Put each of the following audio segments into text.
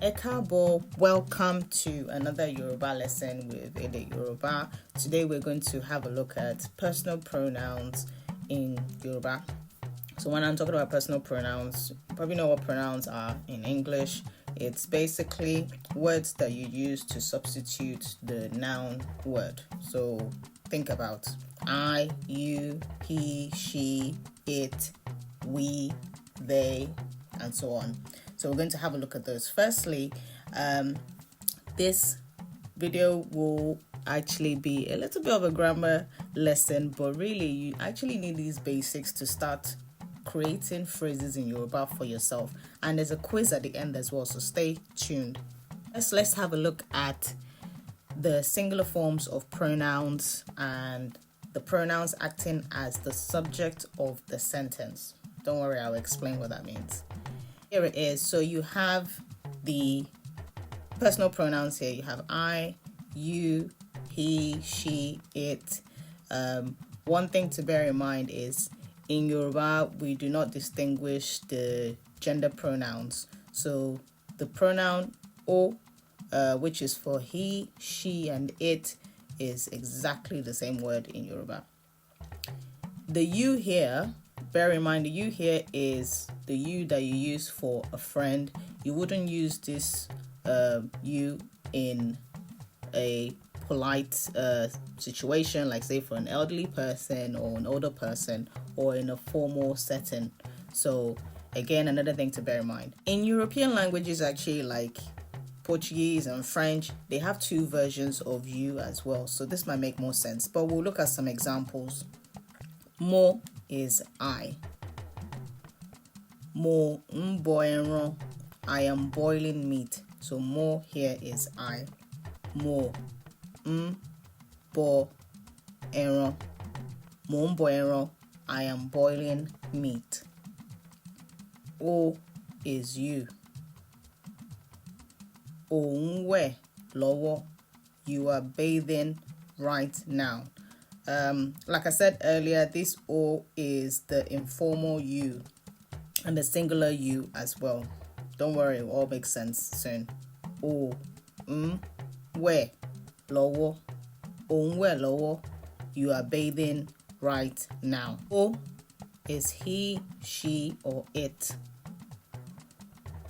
Ekabo, welcome to another Yoruba lesson with Ede Yoruba. Today we're going to have a look at personal pronouns in Yoruba. So when I'm talking about personal pronouns, you probably know what pronouns are in English. It's basically words that you use to substitute the noun word. So think about I, you, he, she, it, we, they, and so on. So we're going to have a look at those. Firstly, this video will actually be a little bit of a grammar lesson, but really you actually need these basics to start creating phrases in Yoruba for yourself. And there's a quiz at the end as well, so stay tuned. Let's have a look at the singular forms of pronouns and the pronouns acting as the subject of the sentence. Don't worry, I'll explain what that means. Here it is. So you have the personal pronouns here. You have I, you, he, she, it. One thing to bear in mind is in Yoruba, we do not distinguish the gender pronouns. So the pronoun O, which is for he, she, and it, is exactly the same word in Yoruba. The you here, bear in mind, the you here is the you that you use for a friend. You wouldn't use this you in a polite situation, like say for an elderly person or an older person, or in a formal setting. So again, another thing to bear in mind. In European languages, actually, like Portuguese and French, they have two versions of you as well. So this might make more sense, but we'll look at some examples. Mo is I. Mo mboenro, I am boiling meat. So mo here is I. Mo mboenro, mo mboenro, I am boiling meat. O is you. Onwe lowo, you are bathing right now. Like I said earlier, this O is the informal you and the singular you as well. Don't worry, it all makes sense soon. O, we, lowo, onwe lowo, you are bathing right now. O is he, she, or it.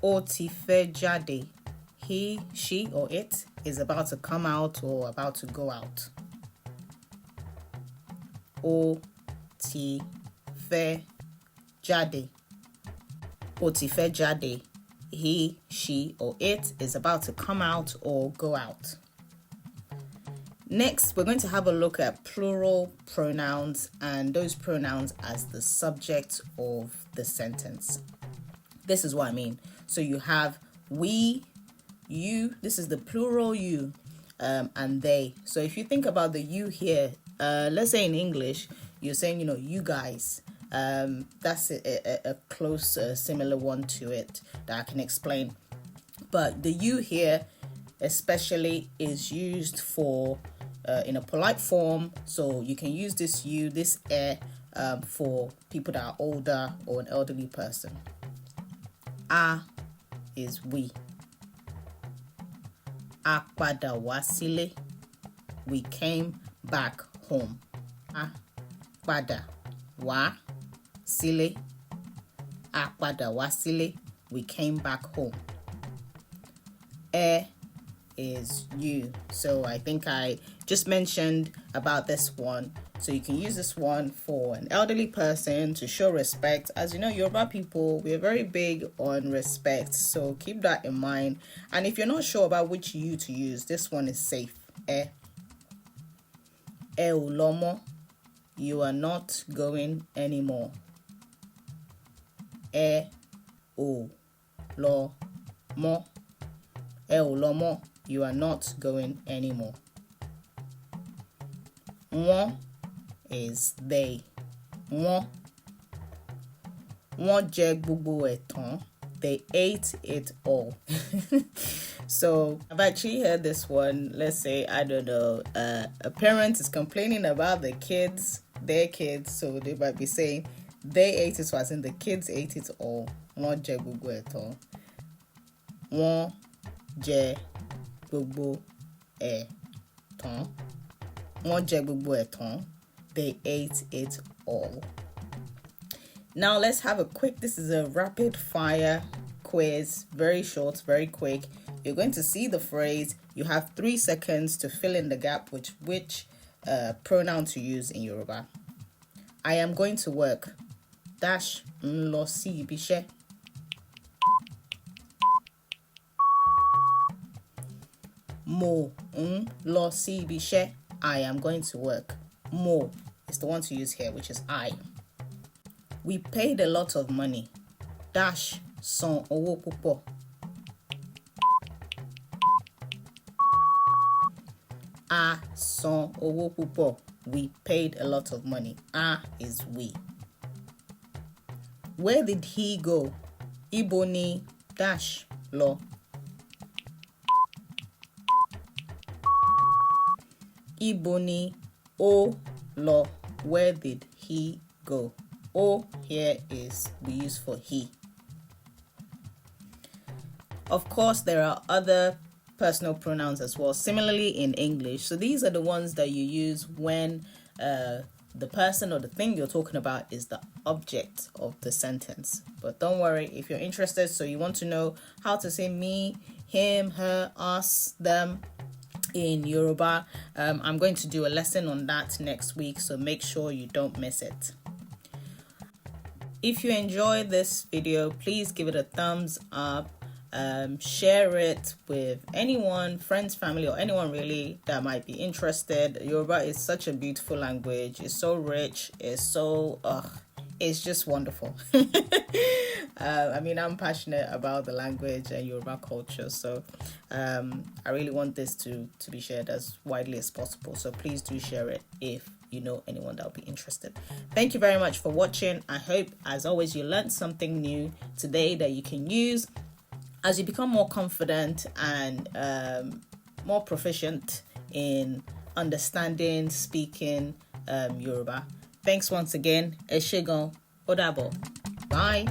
O ti fe jade, he, she, or it is about to come out or about to go out. O ti fe jade. O ti fe jade. He, she, or it is about to come out or go out. Next, we're going to have a look at plural pronouns and those pronouns as the subject of the sentence. This is what I mean. So you have we, you, this is the plural you, and they. So if you think about the you here, let's say in English, you're saying, you guys. That's a close, similar one to it that I can explain. But the you here especially is used for in a polite form. So you can use this you, this for people that are older or an elderly person. A is we. A padà wá sílé, we came back home. A padà wá sílé, a padà wá sílé, we came back home. Is you. So I think I just mentioned about this one. So you can use this one for an elderly person to show respect. As you know, Yoruba people, we're very big on respect. So keep that in mind. And if you're not sure about which you to use, this one is safe. Ulomo, you are not going anymore. Ulomo, ulomo, you are not going anymore. Wọ́n is they. Wọ́n jẹ gbogbo ẹ̀ tán. They ate it all. So I've actually heard this one. Let's say, I don't know, a parent is complaining about their kids. So they might be saying they ate it, so as in the kids ate it all. Wọ́n jẹ gbogbo ẹ̀ tán. Wọ́n jẹ gbogbo ẹ̀ tán. Wọ́n jẹ gbogbo ẹ̀ tán. They ate it all. Now let's have a quick, this is a rapid fire quiz, very short, very quick. You're going to see the phrase. You have 3 seconds to fill in the gap with which pronoun to use in Yoruba. I am going to work. Dash ń lọ sí ibi iṣẹ́. Mo ń lọ sí ibi iṣẹ́. I am going to work. Mo is the one to use here, which is I. We paid a lot of money. Dash san owó púpọ̀. A san owó púpọ̀. We paid a lot of money. A is we. Where did he go? Ibo ni dash lọ. Ibo ni ó lọ. Where did he go? O here is we use for he. Of course, there are other personal pronouns as well, similarly in English. So these are the ones that you use when the person or the thing you're talking about is the object of the sentence. But don't worry, if you're interested, so you want to know how to say me, him, her, us, them in Yoruba, I'm going to do a lesson on that next week, so make sure you don't miss it. If you enjoyed this video, please give it a thumbs up. Share it with anyone, friends, family, or anyone really that might be interested. Yoruba is such a beautiful language. It's so rich. It's so, it's just wonderful. I mean, I'm passionate about the language and Yoruba culture. So I really want this to be shared as widely as possible. So please do share it if you know anyone that will be interested. Thank you very much for watching. I hope, as always, you learned something new today that you can use as you become more confident and more proficient in understanding, speaking Yoruba. Thanks once again. Ẹ ṣé gan. Ó dàbọ̀. Bye.